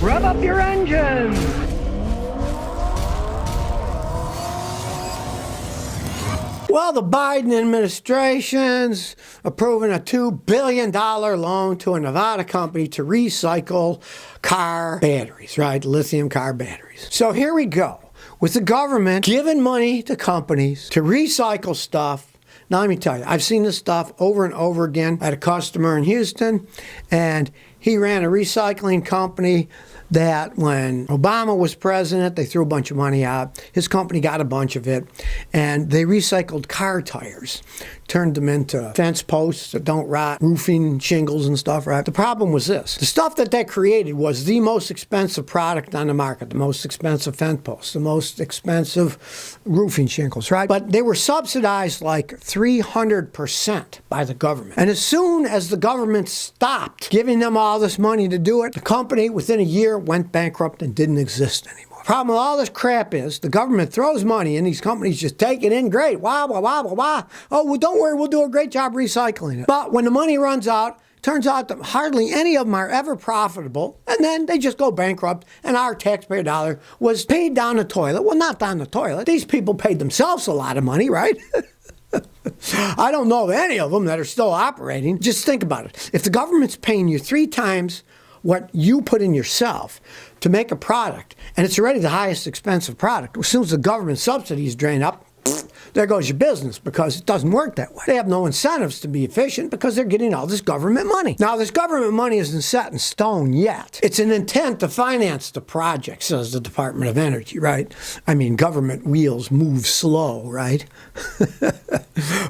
Rev up your engines! Well, the Biden administration's approving a $2 billion loan to a Nevada company to recycle car batteries, right? Lithium car batteries. So here we go. With the government giving money to companies to recycle stuff. Now, let me tell you, I've seen this stuff over and over again. I had a customer in Houston, and he ran a recycling company that when Obama was president, they threw a bunch of money out. His company got a bunch of it, and they recycled car tires, turned them into fence posts that don't rot, roofing shingles and stuff, right? The problem was this. The stuff that created was the most expensive product on the market, the most expensive fence posts, the most expensive roofing shingles, right? But they were subsidized like 300% by the government. And as soon as the government stopped giving them all this money to do it, the company within a year went bankrupt and didn't exist anymore. Problem with all this crap is the government throws money and these companies just take it in great. Wah, wah, wah, wah, wah. Oh, well, don't worry, we'll do a great job recycling it. But when the money runs out, turns out that hardly any of them are ever profitable, and then they just go bankrupt, and our taxpayer dollar was paid down the toilet. Well, not down the toilet. These people paid themselves a lot of money, right? I don't know of any of them that are still operating. Just think about it. If the government's paying you 3 times what you put in yourself to make a product, and it's already the highest expensive product, as soon as the government subsidies drain up, there goes your business, because it doesn't work that way. They have no incentives to be efficient because they're getting all this government money. Now, this government money isn't set in stone yet. It's an intent to finance the project, says the Department of Energy, right? I mean, government wheels move slow, right?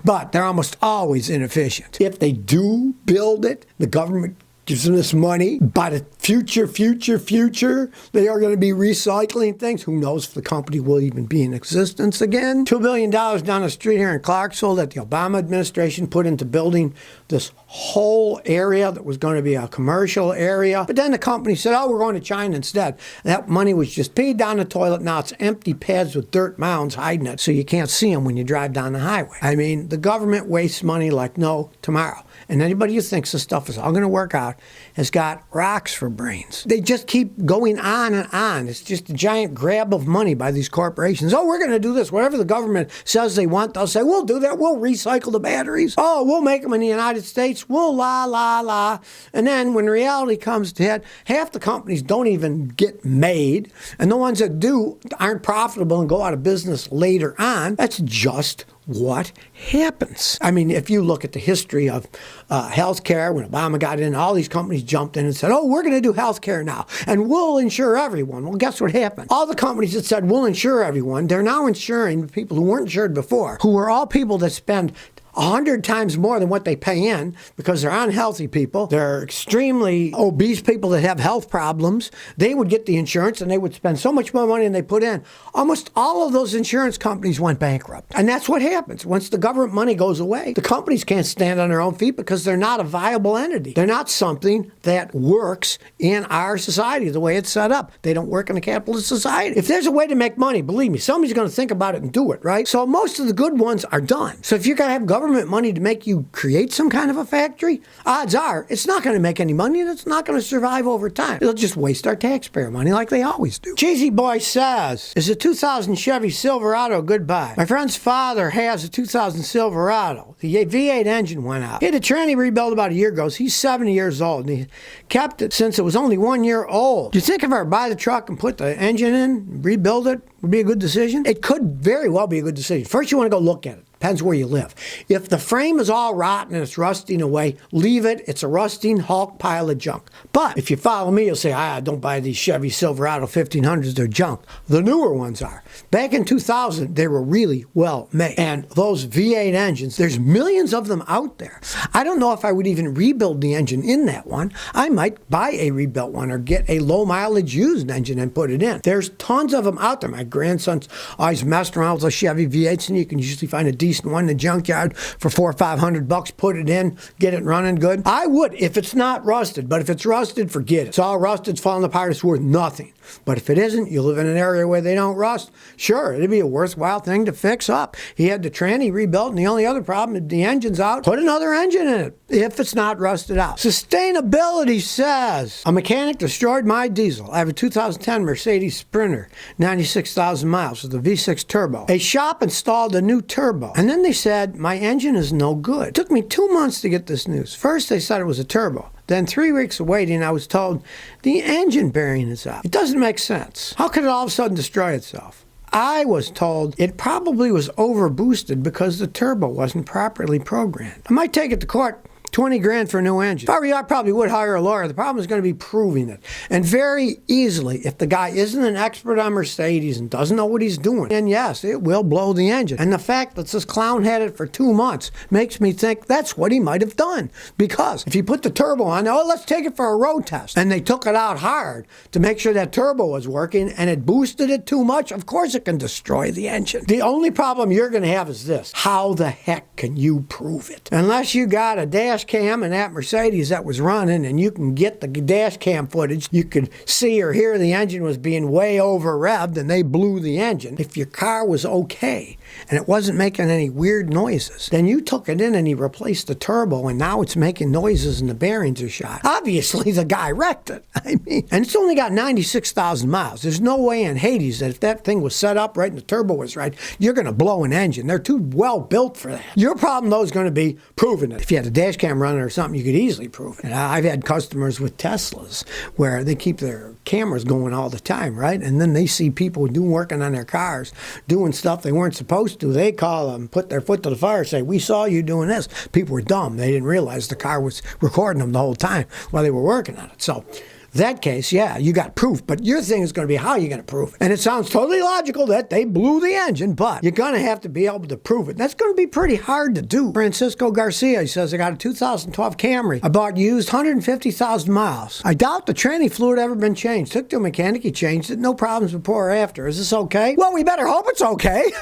But they're almost always inefficient. If they do build it, the government gives them this money. By the future, they are going to be recycling things. Who knows if the company will even be in existence again? $2 billion down the street here in Clarksville that the Obama administration put into building this whole area that was going to be a commercial area. But then the company said, oh, we're going to China instead. That money was just paid down the toilet. Now it's empty pads with dirt mounds hiding it so you can't see them when you drive down the highway. I mean, the government wastes money like no tomorrow. And anybody who thinks this stuff is all going to work out has got rocks for brains. They just keep going on and on. It's just a giant grab of money by these corporations. Oh, we're going to do this. Whatever the government says they want, they'll say, we'll do that. We'll recycle the batteries. Oh, we'll make them in the United States. We'll la. And then when reality comes to it, half the companies don't even get made. And the ones that do aren't profitable and go out of business later on. That's just what happens. I mean, if you look at the history of healthcare, when Obama got in, all these companies jumped in and said, oh, we're going to do healthcare now, and we'll insure everyone. Well, guess what happened? All the companies that said, we'll insure everyone, they're now insuring the people who weren't insured before, who were all people that spend 100 times more than what they pay in because they're unhealthy people. They're extremely obese people that have health problems. They would get the insurance and they would spend so much more money than they put in. Almost all of those insurance companies went bankrupt. And that's what happens. Once the government money goes away, the companies can't stand on their own feet because they're not a viable entity. They're not something that works in our society the way it's set up. They don't work in a capitalist society. If there's a way to make money, believe me, somebody's going to think about it and do it, right? So most of the good ones are done. So if you're going to have government money to make you create some kind of a factory, odds are it's not going to make any money and it's not going to survive over time. It'll just waste our taxpayer money like they always do. Cheesy Boy says, is a 2000 Chevy Silverado a good buy? My friend's father has a 2000 Silverado. The V8 engine went out. He had a tranny rebuild about a year ago. So he's 70 years old and he kept it since it was only 1 year old. Do you think if I buy the truck and put the engine in, rebuild it, would be a good decision? It could very well be a good decision. First, you want to go look at it. Depends where you live. If the frame is all rotten and it's rusting away, leave it. It's a rusting Hulk pile of junk. But if you follow me, you'll say, don't buy these Chevy Silverado 1500s. They're junk. The newer ones are. Back in 2000, they were really well made. And those V8 engines, there's millions of them out there. I don't know if I would even rebuild the engine in that one. I might buy a rebuilt one or get a low mileage used engine and put it in. There's tons of them out there. My grandson's always messed around with those Chevy V8s, and you can usually find a decent decent one in the junkyard for $400 or $500, put it in, get it running good? I would, if it's not rusted. But if it's rusted, forget it. It's all rusted, it's falling apart, it's worth nothing. But if it isn't, you live in an area where they don't rust, sure, it'd be a worthwhile thing to fix up. He had the tranny rebuilt, and the only other problem is the engine's out. Put another engine in it if it's not rusted out. Sustainability says, a mechanic destroyed my diesel. I have a 2010 Mercedes Sprinter, 96,000 miles with a V6 turbo. A shop installed a new turbo, and then they said, my engine is no good. It took me 2 months to get this news. First, they said it was a turbo. Then 3 weeks of waiting, I was told the engine bearing is out. It doesn't make sense. How could it all of a sudden destroy itself? I was told it probably was overboosted because the turbo wasn't properly programmed. I might take it to court. 20 grand for a new engine. If I were you, I probably would hire a lawyer. The problem is going to be proving it. And very easily, if the guy isn't an expert on Mercedes and doesn't know what he's doing, then yes, it will blow the engine. And the fact that this clown had it for 2 months makes me think that's what he might have done. Because if you put the turbo on, oh, let's take it for a road test, and they took it out hard to make sure that turbo was working, and it boosted it too much, of course it can destroy the engine. The only problem you're going to have is this. How the heck can you prove it? Unless you got a dash cam in that Mercedes that was running and you can get the dash cam footage, you could see or hear the engine was being way over revved and they blew the engine. If your car was okay and it wasn't making any weird noises, then you took it in and he replaced the turbo and now it's making noises and the bearings are shot. Obviously the guy wrecked it. I mean, and it's only got 96,000 miles. There's no way in Hades that if that thing was set up right and the turbo was right, you're going to blow an engine. They're too well built for that. Your problem though is going to be proving it. If you had a dash cam running or something, you could easily prove it. And I've had customers with Teslas where they keep their cameras going all the time, right? And then they see people working on their cars, doing stuff they weren't supposed to. They call them, put their foot to the fire, say, we saw you doing this. People were dumb. They didn't realize the car was recording them the whole time while they were working on it. So that case, yeah, you got proof, but your thing is going to be how you're going to prove it. And it sounds totally logical that they blew the engine, but you're going to have to be able to prove it. That's going to be pretty hard to do. Francisco Garcia, he says, I got a 2012 Camry. I bought used 150,000 miles. I doubt the tranny fluid ever been changed. Took to a mechanic, he changed it. No problems before or after. Is this okay? Well, we better hope it's okay.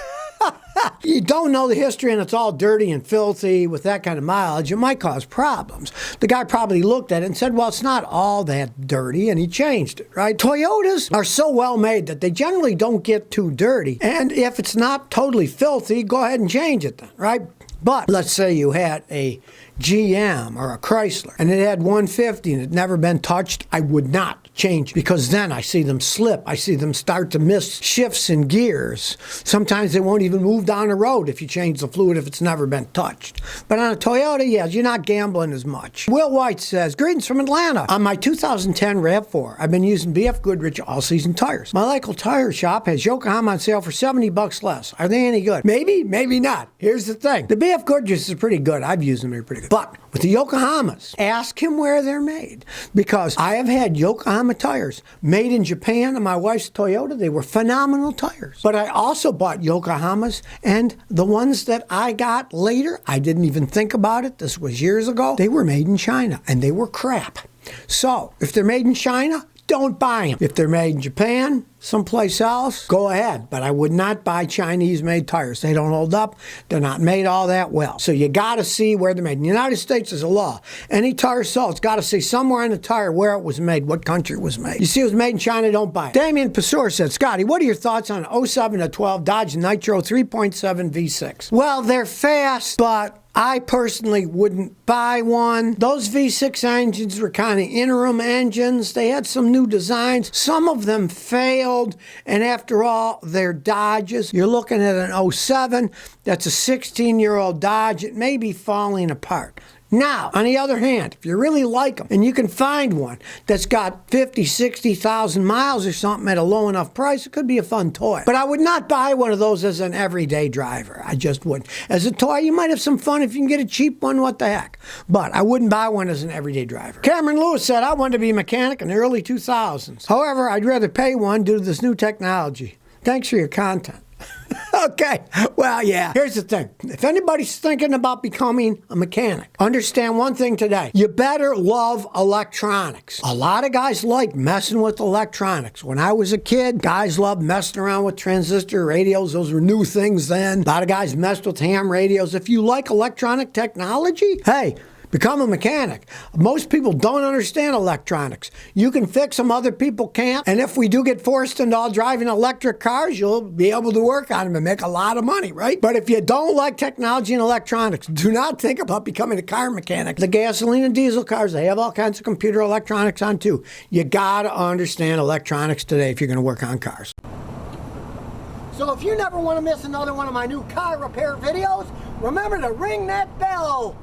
You don't know the history and it's all dirty and filthy with that kind of mileage, it might cause problems. The guy probably looked at it and said, well, it's not all that dirty, and he changed it, right? Toyotas are so well made that they generally don't get too dirty. And if it's not totally filthy, go ahead and change it then, right? But let's say you had a GM or a Chrysler and it had 150 and it had never been touched, I would not change it, because then I see them slip. I see them start to miss shifts in gears. Sometimes they won't even move down the road if you change the fluid if it's never been touched. But on a Toyota, yeah, you're not gambling as much. Will White says, greetings from Atlanta. On my 2010 RAV4, I've been using BF Goodrich all-season tires. My local tire shop has Yokohama on sale for $70 less. Are they any good? Maybe, maybe not. Here's the thing. The BF Goodrich is pretty good. I've used them. They're pretty good. But with the Yokohamas, ask him where they're made, because I have had Yokohama tires made in Japan on my wife's Toyota. They were phenomenal tires. But I also bought Yokohamas, and the ones that I got later, I didn't even think about it. This was years ago. They were made in China, and they were crap. So if they're made in China, don't buy them. If they're made in Japan, someplace else, go ahead. But I would not buy Chinese-made tires. They don't hold up. They're not made all that well. So you got to see where they're made. In the United States, there's a law. Any tire sold, it's got to say somewhere in the tire where it was made, what country it was made. You see it was made in China, don't buy it. Damien Pasor said, Scotty, what are your thoughts on 07 to 12 Dodge Nitro 3.7 V6? Well, they're fast, but I personally wouldn't buy one. Those V6 engines were kind of interim engines. They had some new designs. Some of them failed, and after all, they're Dodges. You're looking at an 07. That's a 16-year-old Dodge. It may be falling apart. Now, on the other hand, if you really like them and you can find one that's got 50, 60,000 miles or something at a low enough price, it could be a fun toy. But I would not buy one of those as an everyday driver. I just wouldn't. As a toy, you might have some fun if you can get a cheap one, what the heck. But I wouldn't buy one as an everyday driver. Cameron Lewis said, I wanted to be a mechanic in the early 2000s. However, I'd rather pay one due to this new technology. Thanks for your content. Okay, well, yeah. Here's the thing. If anybody's thinking about becoming a mechanic, understand one thing today. You better love electronics. A lot of guys like messing with electronics. When I was a kid, guys loved messing around with transistor radios. Those were new things then. A lot of guys messed with ham radios. If you like electronic technology, hey, become a mechanic. Most people don't understand electronics. You can fix them, other people can't. And if we do get forced into all driving electric cars, you'll be able to work on them and make a lot of money, right? But if you don't like technology and electronics, do not think about becoming a car mechanic. The gasoline and diesel cars, they have all kinds of computer electronics on too. You gotta understand electronics today if you're gonna work on cars. So if you never want to miss another one of my new car repair videos, remember to ring that bell.